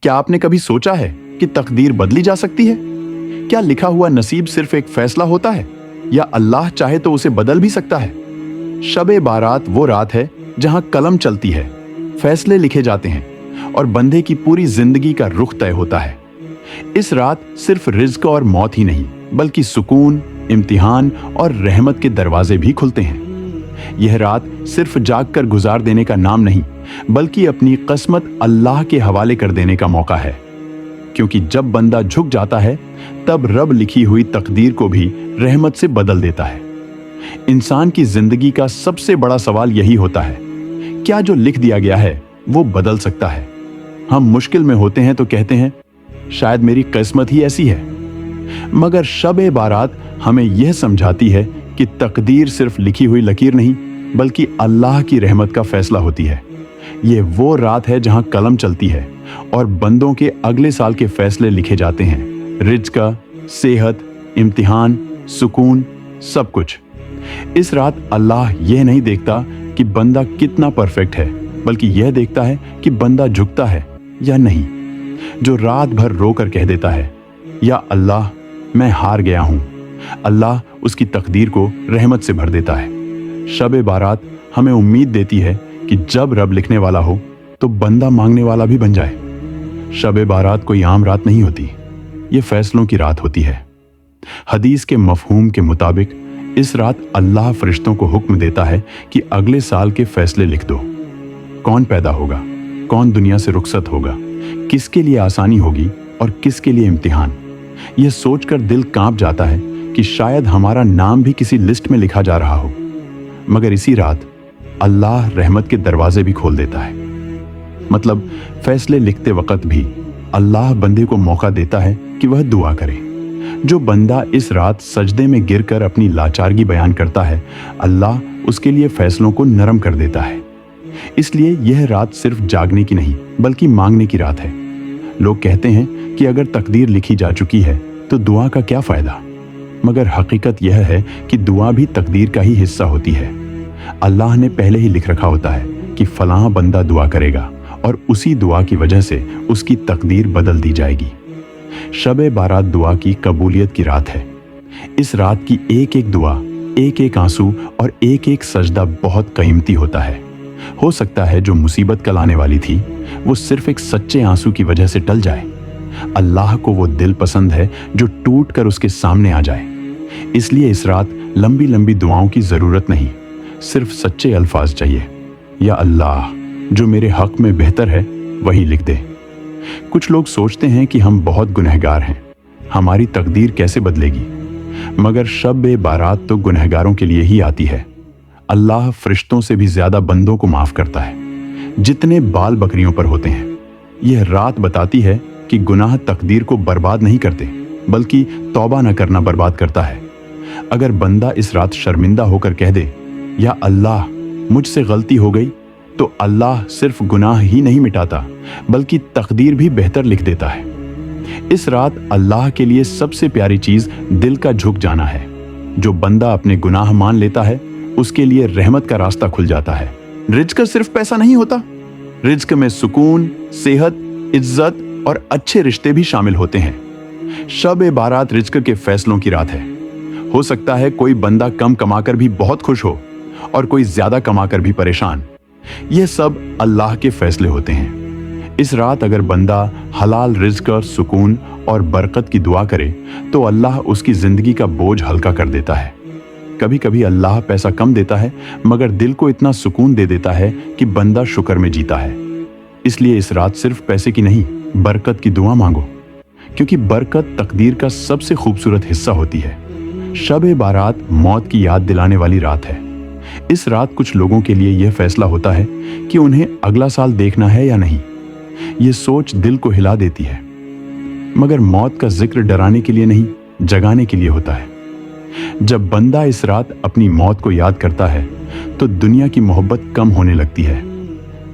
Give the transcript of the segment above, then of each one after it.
क्या आपने कभी सोचा है कि तकदीर बदली जा सकती है? क्या लिखा हुआ नसीब सिर्फ एक फैसला होता है, या अल्लाह चाहे तो उसे बदल भी सकता है? शब-ए बारात वो रात है जहां कलम चलती है, फैसले लिखे जाते हैं और बंदे की पूरी जिंदगी का रुख तय होता है। इस रात सिर्फ रिज्क और मौत ही नहीं, बल्कि सुकून, इम्तिहान और रहमत के दरवाजे भी खुलते हैं। यह रात सिर्फ जाग कर गुजार देने का नाम नहीं, बल्कि अपनी किस्मत अल्लाह के हवाले कर देने का मौका है। क्योंकि जब बंदा झुक जाता है, तब रब लिखी हुई तकदीर को भी रहमत से बदल देता है। इंसान की जिंदगी का सबसे बड़ा सवाल यही होता है, क्या जो लिख दिया गया है वो बदल सकता है? हम मुश्किल में होते हैं तो कहते हैं, शायद मेरी किस्मत ही ऐसी है। मगर शब-ए बारात हमें यह समझाती है कि तकदीर सिर्फ लिखी हुई लकीर नहीं, बल्कि अल्लाह की रहमत का फैसला होती है। ये वो रात है जहां कलम चलती है और बंदों के अगले साल के फैसले लिखे जाते हैं। रिज्क, सेहत, इम्तिहान, सुकून, सब कुछ। इस रात अल्लाह यह नहीं देखता कि बंदा कितना परफेक्ट है, बल्कि यह देखता है कि बंदा झुकता है या नहीं। जो रात भर रोकर कह देता है, या अल्लाह मैं हार गया हूं, अल्लाह उसकी तकदीर को रहमत से भर देता है। शब-ए बारात हमें उम्मीद देती है कि जब रब लिखने वाला हो तो बंदा मांगने वाला भी बन जाए। शब-ए बारात कोई आम रात नहीं होती, ये फैसलों की रात होती है। हदीस के मफहूम के मुताबिक इस रात अल्लाह फरिश्तों को हुक्म देता है कि अगले साल के फैसले लिख दो। कौन पैदा होगा, कौन दुनिया से रुखसत होगा, किसके लिए आसानी होगी और किसके लिए इम्तिहान। यह सोचकर दिल कांप जाता है कि शायद हमारा नाम भी किसी लिस्ट में लिखा जा रहा हो। मगर इसी रात अल्लाह रहमत के दरवाजे भी खोल देता है। मतलब फैसले लिखते वक्त भी अल्लाह बंदे को मौका देता है कि वह दुआ करे। जो बंदा इस रात सजदे में गिरकर अपनी लाचारगी बयान करता है, अल्लाह उसके लिए फैसलों को नरम कर देता है। इसलिए यह रात सिर्फ जागने की नहीं, बल्कि मांगने की रात है। लोग कहते हैं कि अगर तकदीर लिखी जा चुकी है तो दुआ का क्या फायदा? मगर हकीकत यह है कि दुआ भी तकदीर का ही हिस्सा होती है। अल्लाह ने पहले ही लिख रखा होता है कि फलां बंदा दुआ करेगा और उसी दुआ की वजह से उसकी तकदीर बदल दी जाएगी। शब-ए बारात दुआ की कबूलियत की रात है। इस रात की एक एक दुआ, एक एक आंसू और एक एक सजदा बहुत कीमती होता है। हो सकता है जो मुसीबत कल आने वाली थी वो सिर्फ एक सच्चे आंसू की वजह से टल जाए। अल्लाह को वो दिल पसंद है जो टूट कर उसके सामने आ जाए। इसलिए इस रात लंबी लंबी दुआओं की जरूरत नहीं, सिर्फ सच्चे अल्फाज चाहिए। या अल्लाह, जो मेरे हक में बेहतर है वही लिख दे। कुछ लोग सोचते हैं कि हम बहुत गुनहगार हैं, हमारी तकदीर कैसे बदलेगी? मगर शब-ए बारात तो गुनहगारों के लिए ही आती है। अल्लाह फरिश्तों से भी ज्यादा बंदों को माफ करता है, जितने बाल बकरियों पर होते हैं। यह रात बताती है कि गुनाह तकदीर को बर्बाद नहीं करते, बल्कि तौबा न करना बर्बाद करता है। अगर बंदा इस रात शर्मिंदा होकर कह दे, या अल्लाह मुझसे गलती हो गई, तो अल्लाह सिर्फ गुनाह ही नहीं मिटाता, बल्कि तकदीर भी बेहतर लिख देता है। इस रात अल्लाह के लिए सबसे प्यारी चीज दिल का झुक जाना है। जो बंदा अपने गुनाह मान लेता है, उसके लिए रहमत का रास्ता खुल जाता है। रिज्क सिर्फ पैसा नहीं होता, रिज्क में सुकून, सेहत, इज्जत और अच्छे रिश्ते भी शामिल होते हैं। शब-ए बारात रिज्क के फैसलों की रात है। हो सकता है कोई बंदा कम कमाकर भी बहुत खुश हो और कोई ज्यादा कमाकर भी परेशान। यह सब अल्लाह के फैसले होते हैं। इस रात अगर बंदा हलाल रिज्क, सुकून और बरकत की दुआ करे तो अल्लाह उसकी जिंदगी का बोझ हल्का कर देता है। कभी कभी अल्लाह पैसा कम देता है, मगर दिल को इतना सुकून दे देता है कि बंदा शुक्र में जीता है। इसलिए इस रात सिर्फ पैसे की नहीं, बरकत की दुआ मांगो, क्योंकि बरकत तकदीर का सबसे खूबसूरत हिस्सा होती है। शब-ए बारात मौत की याद दिलाने वाली रात है। इस रात कुछ लोगों के लिए यह फैसला होता है कि उन्हें अगला साल देखना है या नहीं। यह सोच दिल को हिला देती है। मगर मौत का जिक्र डराने के लिए नहीं, जगाने के लिए होता है। जब बंदा इस रात अपनी मौत को याद करता है तो दुनिया की मोहब्बत कम होने लगती है,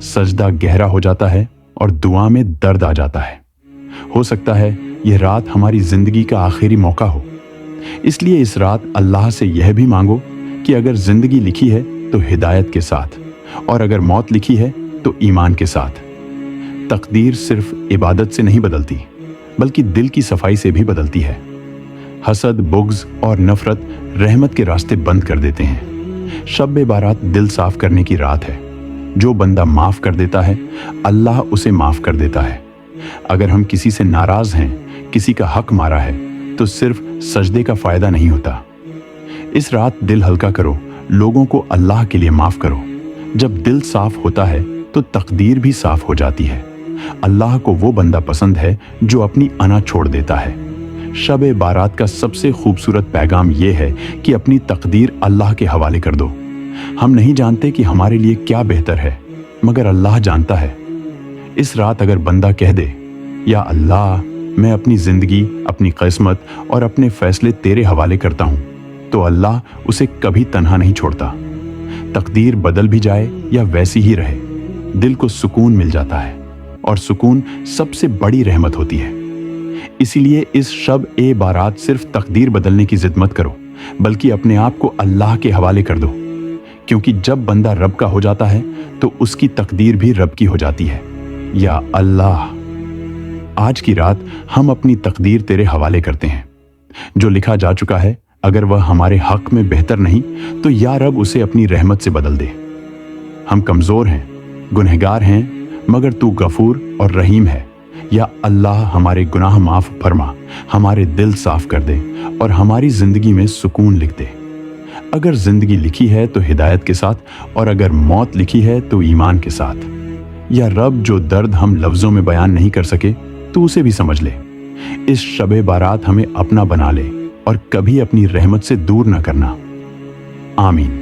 सजदा गहरा हो जाता है और दुआ में दर्द आ जाता है। हो सकता है यह रात हमारी जिंदगी का आखिरी मौका हो। इसलिए इस रात अल्लाह से यह भी मांगो कि अगर जिंदगी लिखी है तो हिदायत के साथ, और अगर मौत लिखी है तो ईमान के साथ। तकदीर सिर्फ इबादत से नहीं बदलती, बल्कि दिल की सफाई से भी बदलती है। हसद, बुग़्ज़ और नफरत रहमत के रास्ते बंद कर देते हैं। शब बारात दिल साफ करने की रात है। जो बंदा माफ कर देता है, अल्लाह उसे माफ कर देता है। अगर हम किसी से नाराज हैं, किसी का हक मारा है, तो सिर्फ सजदे का फायदा नहीं होता। इस रात दिल हल्का करो, लोगों को अल्लाह के लिए माफ करो। जब दिल साफ होता है तो तकदीर भी साफ हो जाती है। अल्लाह को वो बंदा पसंद है जो अपनी अना छोड़ देता है। शब बारात का सबसे खूबसूरत पैगाम यह है कि अपनी तकदीर अल्लाह के हवाले कर दो। हम नहीं जानते कि हमारे लिए क्या बेहतर है, मगर अल्लाह जानता है। इस रात अगर बंदा कह दे, या अल्लाह, मैं अपनी जिंदगी, अपनी किस्मत और अपने फैसले तेरे हवाले करता हूं, तो अल्लाह उसे कभी तन्हा नहीं छोड़ता। तकदीर बदल भी जाए या वैसी ही रहे, दिल को सुकून मिल जाता है, और सुकून सबसे बड़ी रहमत होती है। इसीलिए इस शब ए बारात सिर्फ तकदीर बदलने की जिद मत करो, बल्कि अपने आप को अल्लाह के हवाले कर दो। क्योंकि जब बंदा रब का हो जाता है तो उसकी तकदीर भी रब की हो जाती है। या अल्लाह, आज की रात हम अपनी तकदीर तेरे हवाले करते हैं। जो लिखा जा चुका है, अगर वह हमारे हक में बेहतर नहीं, तो या रब उसे अपनी रहमत से बदल दे। हम कमजोर हैं, गुनहगार हैं, मगर तू गफूर और रहीम है। या अल्लाह, हमारे गुनाह माफ फरमा, हमारे दिल साफ कर दे और हमारी जिंदगी में सुकून लिख दे। अगर जिंदगी लिखी है तो हिदायत के साथ, और अगर मौत लिखी है तो ईमान के साथ। या रब, जो दर्द हम लफ्जों में बयान नहीं कर सके, तू उसे भी समझ ले। इस शबे बारात हमें अपना बना ले और कभी अपनी रहमत से दूर न करना। आमीन।